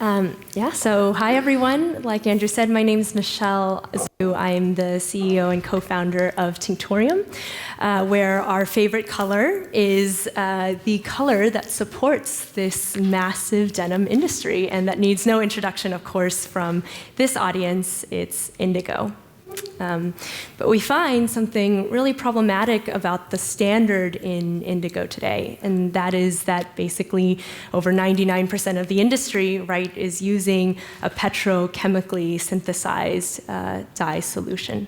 So hi everyone. Like Andrew said, my name is Michelle Zhu. I'm the CEO and co-founder of Tinctorium, where our favorite color is the color that supports this massive denim industry, and that needs no introduction, of course, from this audience. It's indigo. But we find something really problematic about the standard in indigo today, and that is that basically over 99% of the industry, right, is using a petrochemically synthesized dye solution.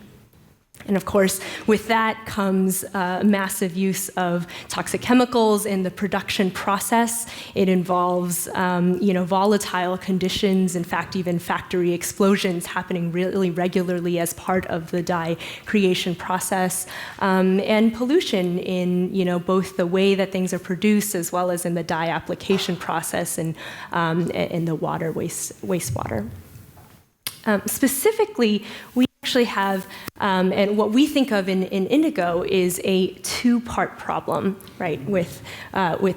And of course, with that comes massive use of toxic chemicals in the production process. It involves, volatile conditions, in fact, even factory explosions happening really regularly as part of the dye creation process, and pollution in, both the way that things are produced as well as in the dye application process and in the wastewater. Specifically, we actually have, and what we think of in indigo is a two-part problem, right, with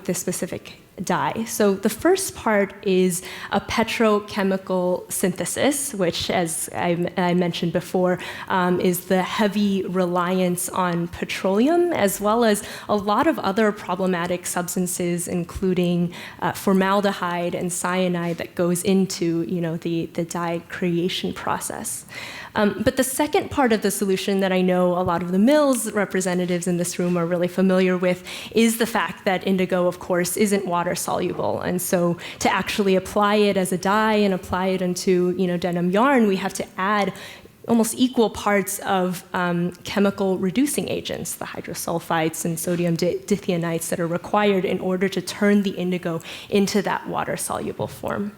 this specific dye. So the first part is a petrochemical synthesis, which, as I mentioned before, is the heavy reliance on petroleum, as well as a lot of other problematic substances, including formaldehyde and cyanide that goes into, the dye creation process. But the second part of the solution that I know a lot of the mills representatives in this room are really familiar with is the fact that indigo, of course, isn't water soluble. And so to actually apply it as a dye and apply it into, denim yarn, we have to add almost equal parts of chemical reducing agents, the hydrosulfides and sodium dithionites that are required in order to turn the indigo into that water-soluble form.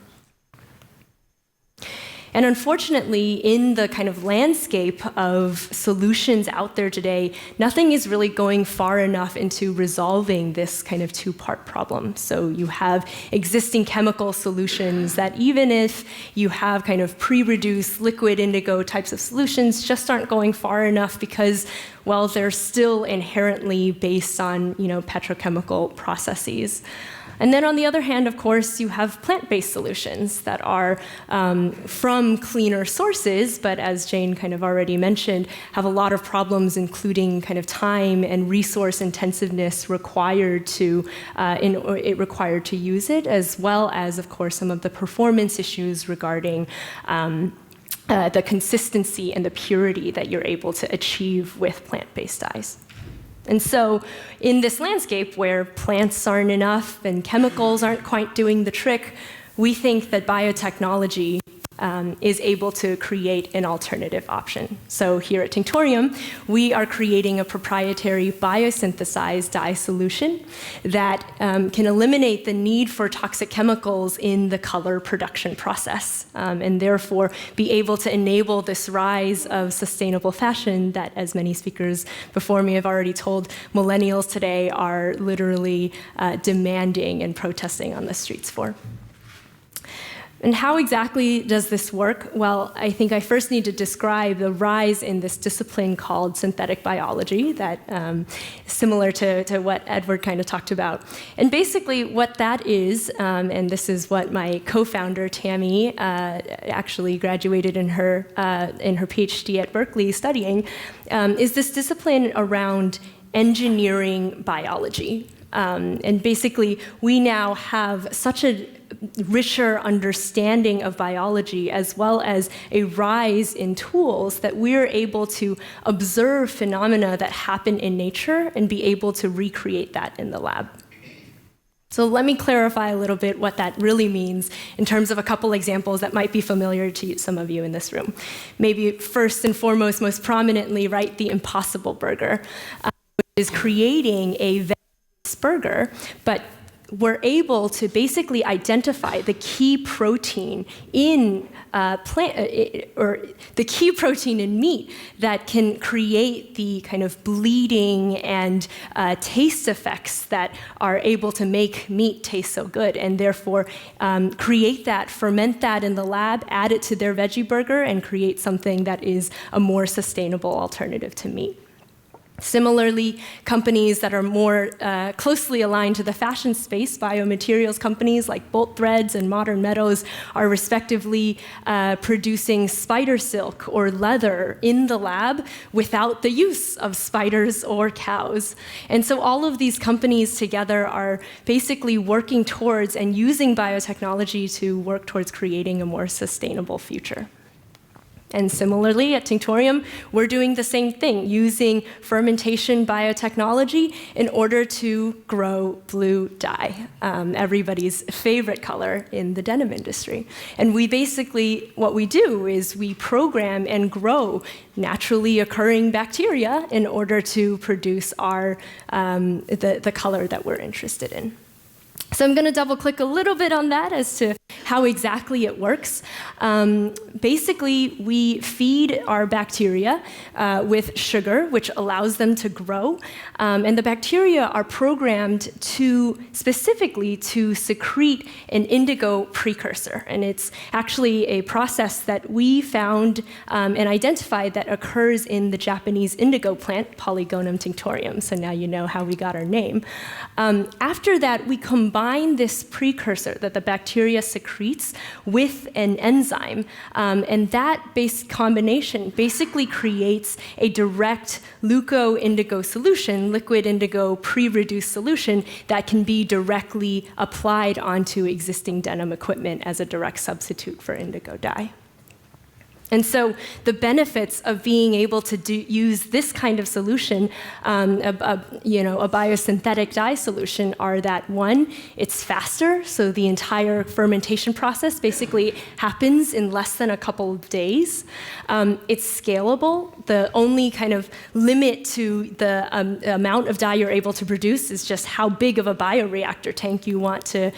And unfortunately, in the kind of landscape of solutions out there today, nothing is really going far enough into resolving this kind of two-part problem. So you have existing chemical solutions that even if you have kind of pre-reduced liquid indigo types of solutions, just aren't going far enough because, well, they're still inherently based on, petrochemical processes. And then on the other hand, of course, you have plant-based solutions that are from cleaner sources, but as Jane kind of already mentioned, have a lot of problems, including kind of time and resource intensiveness required to use it, as well as, of course, some of the performance issues regarding the consistency and the purity that you're able to achieve with plant-based dyes. And so in this landscape where plants aren't enough and chemicals aren't quite doing the trick, we think that biotechnology is able to create an alternative option. So here at Tinctorium, we are creating a proprietary biosynthesized dye solution that can eliminate the need for toxic chemicals in the color production process, and therefore be able to enable this rise of sustainable fashion that, as many speakers before me have already told, millennials today are literally demanding and protesting on the streets for. And how exactly does this work? Well, I think I first need to describe the rise in this discipline called synthetic biology that is similar to what Edward kind of talked about. And basically what that is, and this is what my co-founder, Tammy, actually graduated in her PhD at Berkeley studying, is this discipline around engineering biology. And basically, we now have such a richer understanding of biology, as well as a rise in tools that we're able to observe phenomena that happen in nature and be able to recreate that in the lab. So let me clarify a little bit what that really means in terms of a couple examples that might be familiar to some of you in this room. Maybe first and foremost, most prominently, right, the Impossible Burger, which is creating a veg-based burger, but we're able to basically identify the key protein in the key protein in meat that can create the kind of bleeding and taste effects that are able to make meat taste so good, and therefore create that, ferment that in the lab, add it to their veggie burger, and create something that is a more sustainable alternative to meat. Similarly, companies that are more closely aligned to the fashion space, biomaterials companies like Bolt Threads and Modern Meadows, are respectively producing spider silk or leather in the lab without the use of spiders or cows. And so all of these companies together are basically working towards and using biotechnology to work towards creating a more sustainable future. And similarly, at Tinctorium, we're doing the same thing, using fermentation biotechnology in order to grow blue dye, everybody's favorite color in the denim industry. And we basically, what we do is we program and grow naturally occurring bacteria in order to produce our, the color that we're interested in. So I'm going to double click a little bit on that as to how exactly it works. Basically, we feed our bacteria with sugar, which allows them to grow. And the bacteria are programmed to specifically to secrete an indigo precursor. And it's actually a process that we found and identified that occurs in the Japanese indigo plant, Polygonum tinctorium. So now you know how we got our name. After that, we combine this precursor that the bacteria secretes with an enzyme, and that base combination basically creates a direct leuco-indigo solution, liquid indigo pre-reduced solution that can be directly applied onto existing denim equipment as a direct substitute for indigo dye. And so the benefits of being able to use this kind of solution, a biosynthetic dye solution, are that one, it's faster, so the entire fermentation process basically happens in less than a couple of days. It's scalable. The only kind of limit to the amount of dye you're able to produce is just how big of a bioreactor tank you want to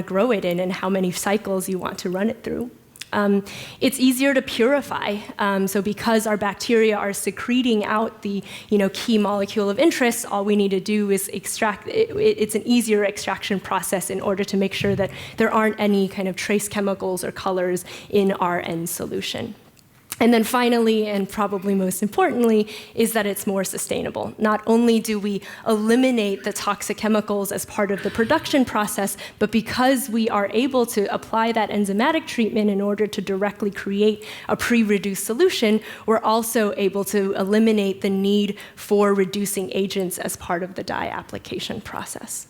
grow it in and how many cycles you want to run it through. It's easier to purify. So because our bacteria are secreting out the key molecule of interest, all we need to do is extract it. It's an easier extraction process in order to make sure that there aren't any kind of trace chemicals or colors in our end solution. And then finally, and probably most importantly, is that it's more sustainable. Not only do we eliminate the toxic chemicals as part of the production process, but because we are able to apply that enzymatic treatment in order to directly create a pre-reduced solution, we're also able to eliminate the need for reducing agents as part of the dye application process.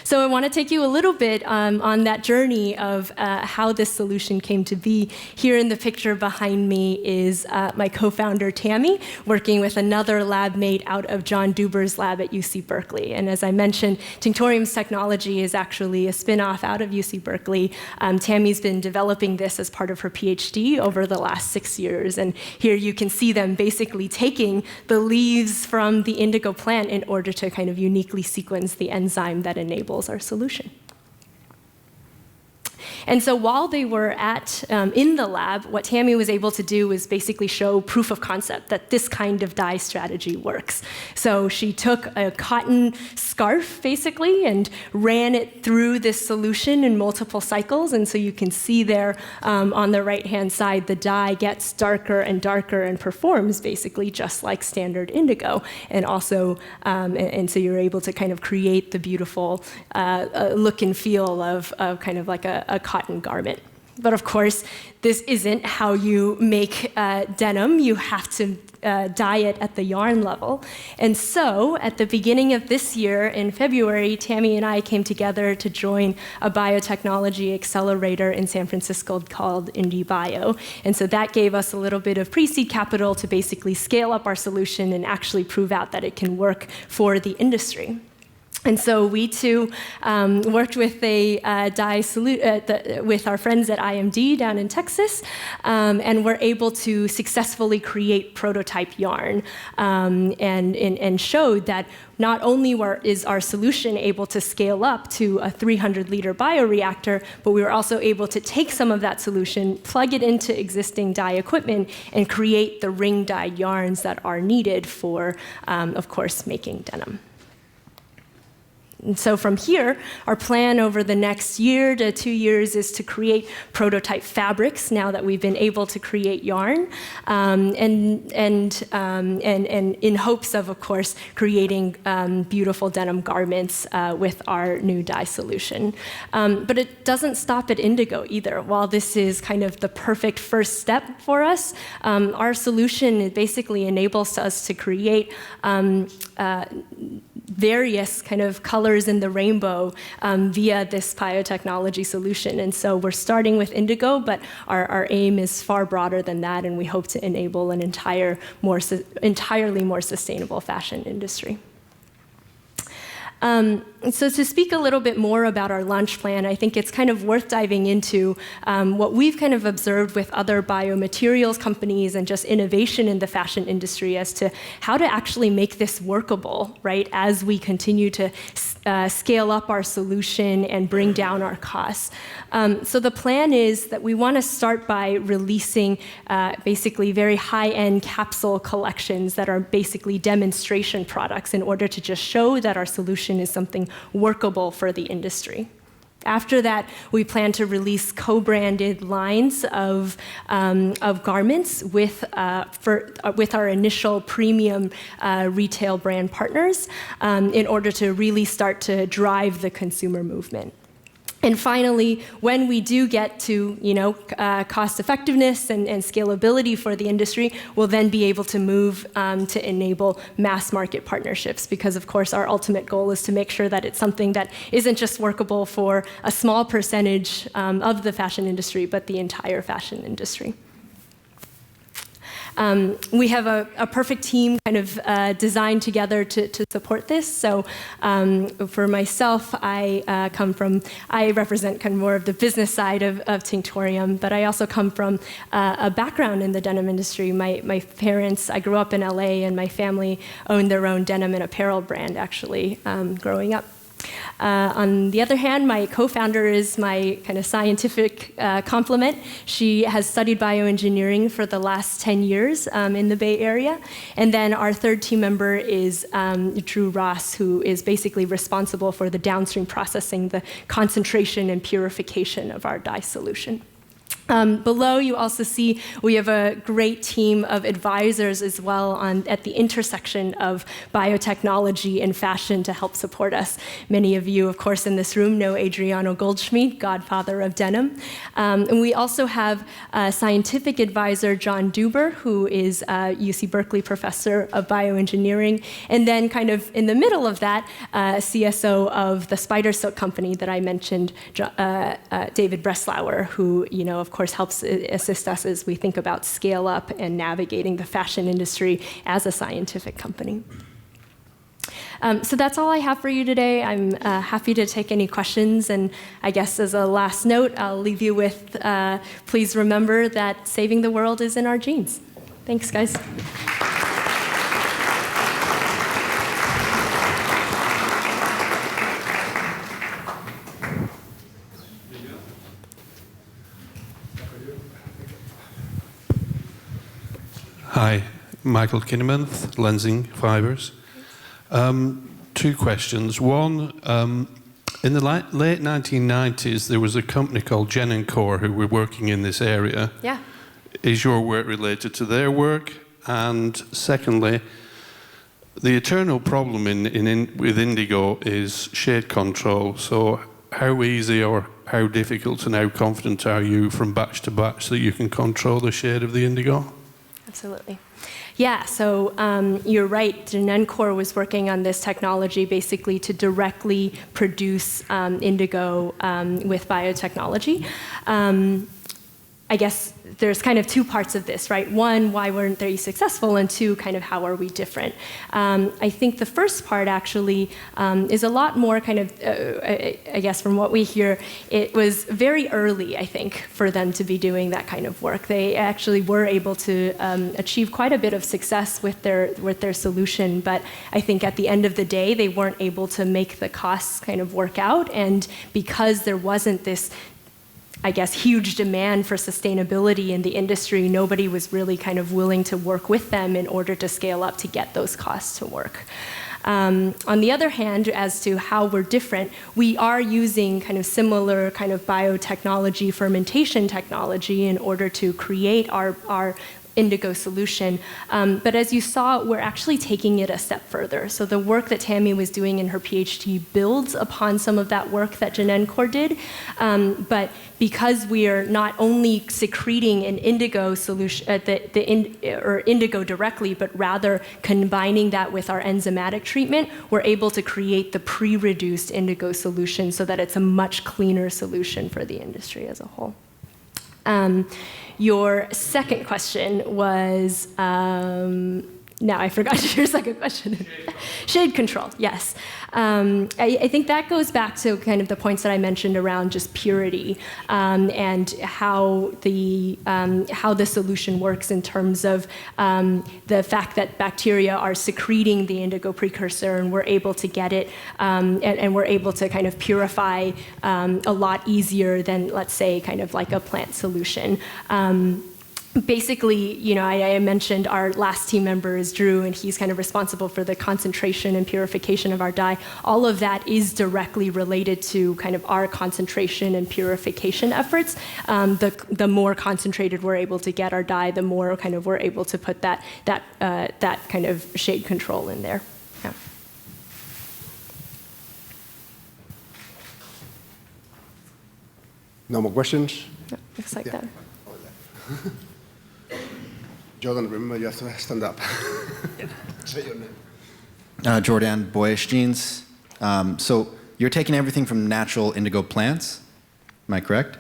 So I want to take you a little bit on that journey of how this solution came to be. Here in the picture behind me is my co-founder, Tammy, working with another lab mate out of John Duber's lab at UC Berkeley. And as I mentioned, Tinctorium's technology is actually a spin-off out of UC Berkeley. Tammy's been developing this as part of her PhD over the last 6 years. And here you can see them basically taking the leaves from the indigo plant in order to kind of uniquely sequence the enzyme that enables our solution. And so while they were in the lab, what Tammy was able to do was basically show proof of concept that this kind of dye strategy works. So she took a cotton scarf, basically, and ran it through this solution in multiple cycles. And so you can see there on the right-hand side, the dye gets darker and darker and performs basically just like standard indigo. And also, and so you're able to kind of create the beautiful look and feel of kind of like a cotton garment. But of course, this isn't how you make denim. You have to dye it at the yarn level. And so at the beginning of this year, in February, Tammy and I came together to join a biotechnology accelerator in San Francisco called IndieBio. And so that gave us a little bit of pre-seed capital to basically scale up our solution and actually prove out that it can work for the industry. And so we too worked with with our friends at IMD down in Texas, and were able to successfully create prototype yarn, and showed that not only is our solution able to scale up to a 300-liter bioreactor, but we were also able to take some of that solution, plug it into existing dye equipment, and create the ring dyed yarns that are needed for, of course, making denim. And so from here, our plan over the next year to 2 years is to create prototype fabrics now that we've been able to create yarn, and in hopes of course, creating beautiful denim garments with our new dye solution. But it doesn't stop at indigo either. While this is kind of the perfect first step for us, our solution basically enables us to create various kind of colors in the rainbow via this biotechnology solution. And so we're starting with indigo, but our aim is far broader than that, and we hope to enable an entirely more sustainable fashion industry. So to speak a little bit more about our launch plan, I think it's kind of worth diving into what we've kind of observed with other biomaterials companies and just innovation in the fashion industry as to how to actually make this workable, right, as we continue to scale up our solution and bring down our costs. So the plan is that we want to start by releasing basically very high-end capsule collections that are basically demonstration products in order to just show that our solution is something workable for the industry. After that, we plan to release co-branded lines of garments with our initial premium retail brand partners in order to really start to drive the consumer movement. And finally, when we do get to cost effectiveness and scalability for the industry, we'll then be able to move to enable mass market partnerships, because of course our ultimate goal is to make sure that it's something that isn't just workable for a small percentage of the fashion industry, but the entire fashion industry. We have a perfect team kind of designed together to support this. So for myself, I represent kind of more of the business side of Tinctorium, but I also come from a background in the denim industry. My parents, I grew up in LA, and my family owned their own denim and apparel brand, actually, growing up. On the other hand, my co-founder is my kind of scientific complement. She has studied bioengineering for the last 10 years in the Bay Area. And then our third team member is Drew Ross, who is basically responsible for the downstream processing, the concentration and purification of our dye solution. Below, you also see we have a great team of advisors as well at the intersection of biotechnology and fashion to help support us. Many of you, of course, in this room know Adriano Goldschmidt, godfather of denim. And we also have scientific advisor John Duber, who is a UC Berkeley professor of bioengineering. And then kind of in the middle of that, CSO of the spider silk company that I mentioned, David Breslauer, who, of course, helps assist us as we think about scale up and navigating the fashion industry as a scientific company. So that's all I have for you today. I'm happy to take any questions. And I guess as a last note, I'll leave you with, please remember that saving the world is in our genes. Thanks, guys. Hi, Michael Kinnemanth, Lensing Fibers. Two questions. One, in the late 1990s, there was a company called Jen&Core who were working in this area. Yeah. Is your work related to their work? And secondly, the eternal problem with indigo is shade control. So how easy or how difficult and how confident are you from batch to batch that you can control the shade of the indigo? Absolutely. Yeah, so you're right. Jen&Core was working on this technology basically to directly produce indigo with biotechnology. I guess there's kind of two parts of this, right? One, why weren't they successful? And two, kind of how are we different? I think the first part actually is a lot more kind of, I guess from what we hear, it was very early, I think, for them to be doing that kind of work. They actually were able to achieve quite a bit of success with their solution, but I think at the end of the day, they weren't able to make the costs kind of work out. And because there wasn't this, I guess, huge demand for sustainability in the industry, nobody was really kind of willing to work with them in order to scale up to get those costs to work. On the other hand, as to how we're different, we are using kind of similar kind of biotechnology, fermentation technology in order to create our indigo solution. But as you saw, we're actually taking it a step further. So the work that Tammy was doing in her PhD builds upon some of that work that Janencore did. But because we are not only secreting an indigo solution, or indigo directly, but rather combining that with our enzymatic treatment, we're able to create the pre-reduced indigo solution so that it's a much cleaner solution for the industry as a whole. Your second question was, now I forgot your second question. Shade control, yes. I think that goes back to kind of the points that I mentioned around just purity and how the solution works in terms of the fact that bacteria are secreting the indigo precursor and we're able to get it and we're able to kind of purify a lot easier than, let's say, kind of like a plant solution. Basically, you know, I mentioned our last team member is Drew, and he's kind of responsible for the concentration and purification of our dye. All of that is directly related to kind of our concentration and purification efforts. The more concentrated we're able to get our dye, the more kind of we're able to put that kind of shade control in there. Yeah. No more questions? No, looks like that. Jordan, remember you have to stand up. Say your name. Jordan, Boyish Jeans. So you're taking everything from natural indigo plants, am I correct?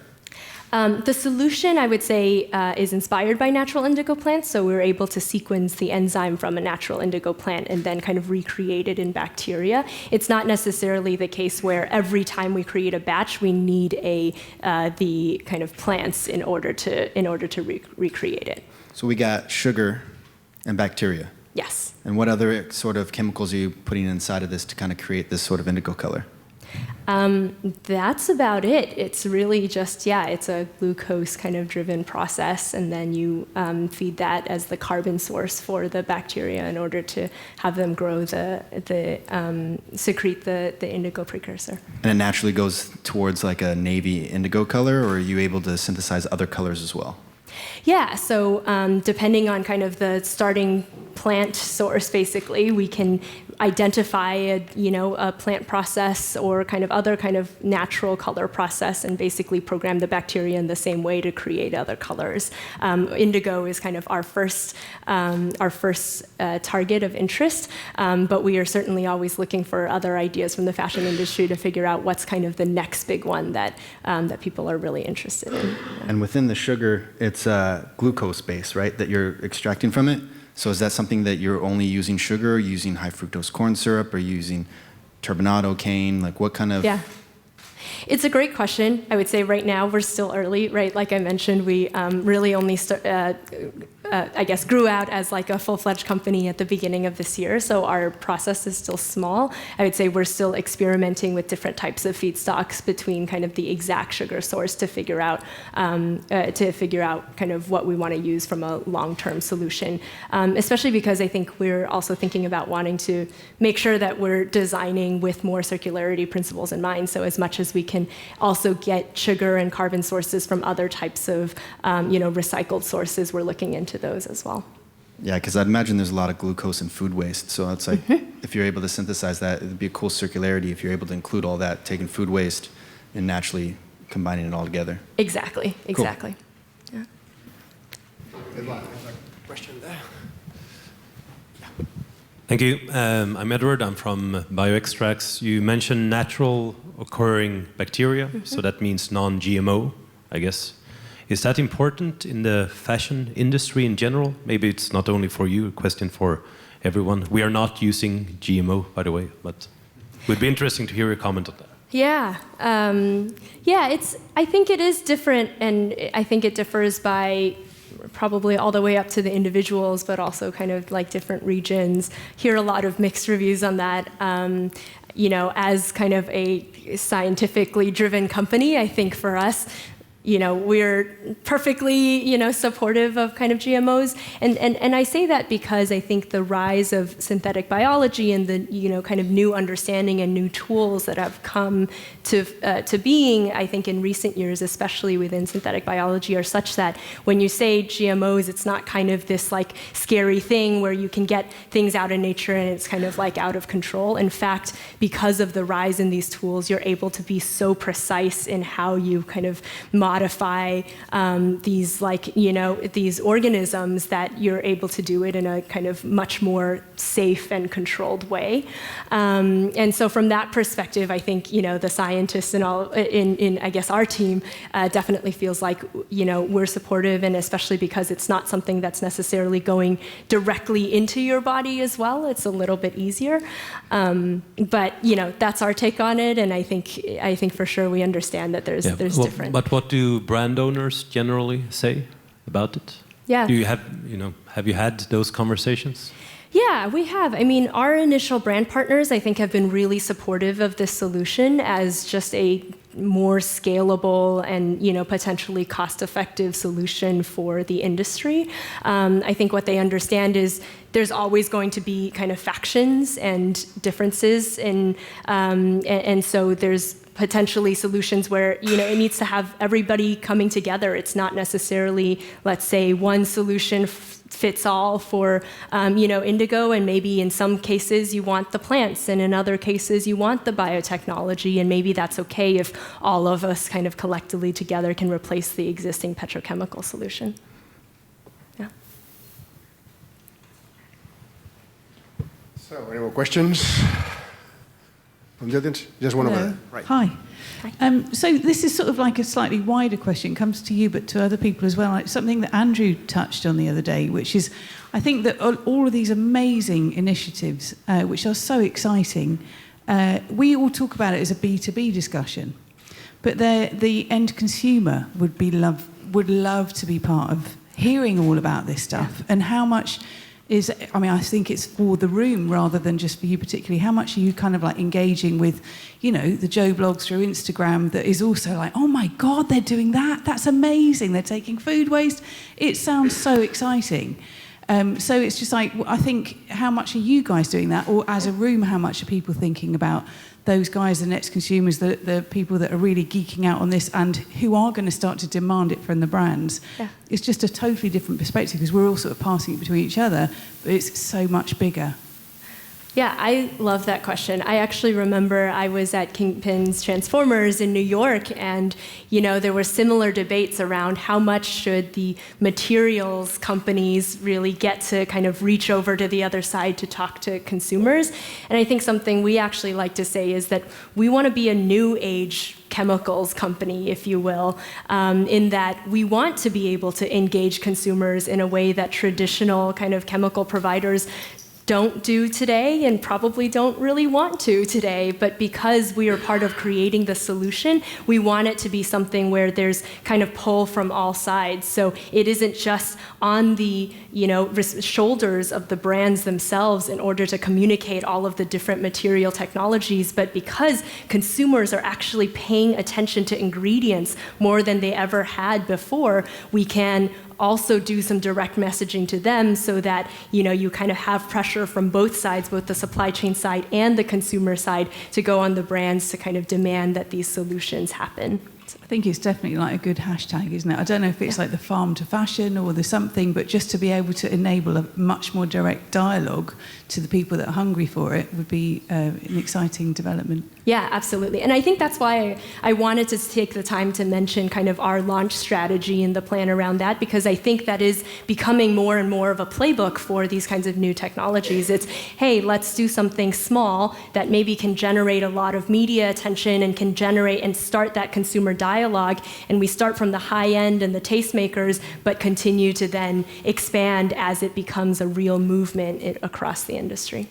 The solution, I would say, is inspired by natural indigo plants, so we're able to sequence the enzyme from a natural indigo plant and then kind of recreate it in bacteria. It's not necessarily the case where every time we create a batch, we need the kind of plants in order to recreate it. So we got sugar and bacteria. Yes. And what other sort of chemicals are you putting inside of this to kind of create this sort of indigo color? That's about it. It's really just, it's a glucose kind of driven process, and then you feed that as the carbon source for the bacteria in order to have them grow secrete the indigo precursor. And it naturally goes towards like a navy indigo color, or are you able to synthesize other colors as well? Yeah, so depending on kind of the starting plant source, basically, we can identify a plant process or kind of other kind of natural color process and basically program the bacteria in the same way to create other colors. Indigo is kind of our first target of interest, but we are certainly always looking for other ideas from the fashion industry to figure out what's kind of the next big one that people are really interested in. And within the sugar, it's glucose base, right, that you're extracting from it? So is that something that you're only using sugar, or using high fructose corn syrup, or using turbinado cane? Like what kind of... Yeah. It's a great question. I would say right now we're still early, right? Like I mentioned, we really only grew out as like a full-fledged company at the beginning of this year, so our process is still small. I would say we're still experimenting with different types of feedstocks between kind of the exact sugar source to figure out kind of what we want to use from a long-term solution, especially because I think we're also thinking about wanting to make sure that we're designing with more circularity principles in mind. So as much as we can also get sugar and carbon sources from other types of recycled sources, we're looking into those as well. Yeah, because I'd imagine there's a lot of glucose and food waste. So it's like, if you're able to synthesize that, it'd be a cool circularity if you're able to include all that, taking food waste and naturally combining it all together. Exactly. Cool. Yeah. Edward, question there. Thank you. I'm Edward. I'm from BioExtracts. You mentioned natural occurring bacteria, so that means non-GMO, I guess. Is that important in the fashion industry in general? Maybe it's not only for you, a question for everyone. We are not using GMO, by the way, but it would be interesting to hear your comment on that. Yeah. I think it is different, and I think it differs by probably all the way up to the individuals, but also kind of like different regions. Hear a lot of mixed reviews on that. As kind of a scientifically driven company, I think for us, we're perfectly, supportive of kind of GMOs. And I say that because I think the rise of synthetic biology and the, kind of new understanding and new tools that have come to being, I think in recent years, especially within synthetic biology, are such that when you say GMOs, it's not kind of this like scary thing where you can get things out in nature and it's kind of like out of control. In fact, because of the rise in these tools, you're able to be so precise in how you kind of modify these these organisms that you're able to do it in a kind of much more safe and controlled way. And so from that perspective, I think, the scientists and all in I guess our team definitely feels like, we're supportive, and especially because it's not something that's necessarily going directly into your body as well. It's a little bit easier. But, that's our take on it. And I think for sure we understand that there's different. But what do brand owners generally say about it? Yeah. Do you have you had those conversations? Yeah, we have. I mean, our initial brand partners, I think, have been really supportive of this solution as just a more scalable and, potentially cost-effective solution for the industry. I think what they understand is there's always going to be kind of factions and differences, and so there's potentially solutions where, it needs to have everybody coming together. It's not necessarily, let's say, one solution fits all for, indigo, and maybe in some cases you want the plants, and in other cases you want the biotechnology, and maybe that's okay if all of us kind of collectively together can replace the existing petrochemical solution. Yeah. So, any more questions from the audience? Just one over there. Right. Hi. So this is sort of like a slightly wider question. It comes to you, but to other people as well. Like something that Andrew touched on the other day, which is, I think that all of these amazing initiatives, which are so exciting, we all talk about it as a B2B discussion, but the end consumer would love to be part of hearing all about this stuff, and how much is, I think it's for the room rather than just for you particularly. How much are you kind of like engaging with, the Joe blogs through Instagram that is also like, oh my God, they're doing that. That's amazing. They're taking food waste. It sounds so exciting. So it's just like, I think, how much are you guys doing that? Or as a room, how much are people thinking about those guys, the next consumers, the people that are really geeking out on this and who are going to start to demand it from the brands? Yeah. It's just a totally different perspective because we're all sort of passing it between each other, but it's so much bigger. Yeah, I love that question. I actually remember I was at Kingpins Transformers in New York, and there were similar debates around how much should the materials companies really get to kind of reach over to the other side to talk to consumers. And I think something we actually like to say is that we want to be a new age chemicals company, if you will, in that we want to be able to engage consumers in a way that traditional kind of chemical providers don't do today and probably don't really want to today, but because we are part of creating the solution, we want it to be something where there's kind of pull from all sides. So it isn't just on the shoulders of the brands themselves in order to communicate all of the different material technologies, but because consumers are actually paying attention to ingredients more than they ever had before, we can also do some direct messaging to them so that you kind of have pressure from both sides, both the supply chain side and the consumer side, to go on the brands to kind of demand that these solutions happen. I think it's definitely like a good hashtag, isn't it? I don't know if it's like the farm to fashion or the something, but just to be able to enable a much more direct dialogue to the people that are hungry for it would be an exciting development. Yeah, absolutely. And I think that's why I wanted to take the time to mention kind of our launch strategy and the plan around that, because I think that is becoming more and more of a playbook for these kinds of new technologies. It's, hey, let's do something small that maybe can generate a lot of media attention and can generate and start that consumer dialogue. And we start from the high end and the tastemakers, but continue to then expand as it becomes a real movement across the industry.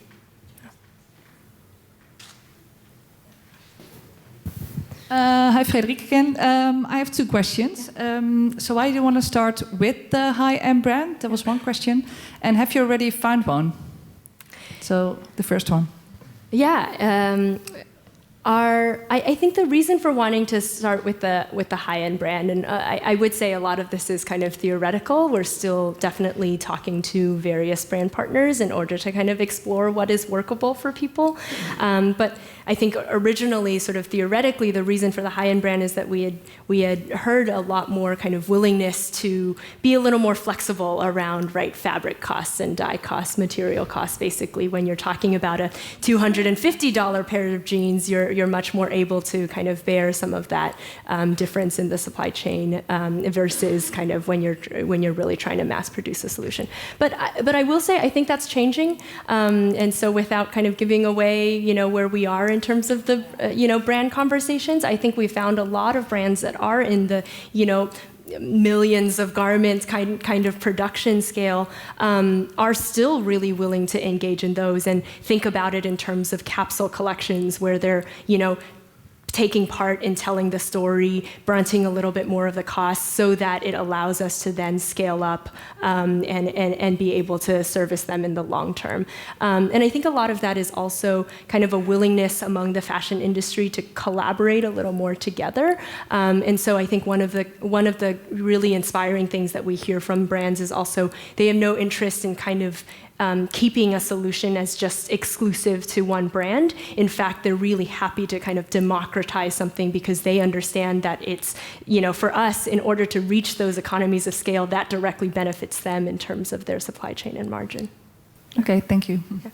Hi, Frederik again. I have two questions. So I want to start with the high-end brand. That was one question. And have you already found one? So the first one. Yeah. I think the reason for wanting to start with the high-end brand, and I would say a lot of this is kind of theoretical. We're still definitely talking to various brand partners in order to kind of explore what is workable for people. But I think originally, sort of theoretically, the reason for the high-end brand is that we had heard a lot more kind of willingness to be a little more flexible around, right, fabric costs and dye costs, material costs. Basically, when you're talking about a $250 pair of jeans, you're much more able to kind of bear some of that difference in the supply chain versus kind of when you're really trying to mass produce a solution. But I will say I think that's changing, and so without kind of giving away where we are in terms of the brand conversations, I think we found a lot of brands that are in the millions of garments kind of production scale are still really willing to engage in those and think about it in terms of capsule collections where they're taking part in telling the story, fronting a little bit more of the cost so that it allows us to then scale up and be able to service them in the long term. And I think a lot of that is also kind of a willingness among the fashion industry to collaborate a little more together. And so I think one of the really inspiring things that we hear from brands is also they have no interest in kind of keeping a solution as just exclusive to one brand. In fact, they're really happy to kind of democratize something because they understand that it's, for us, in order to reach those economies of scale, that directly benefits them in terms of their supply chain and margin. Okay, thank you. Okay.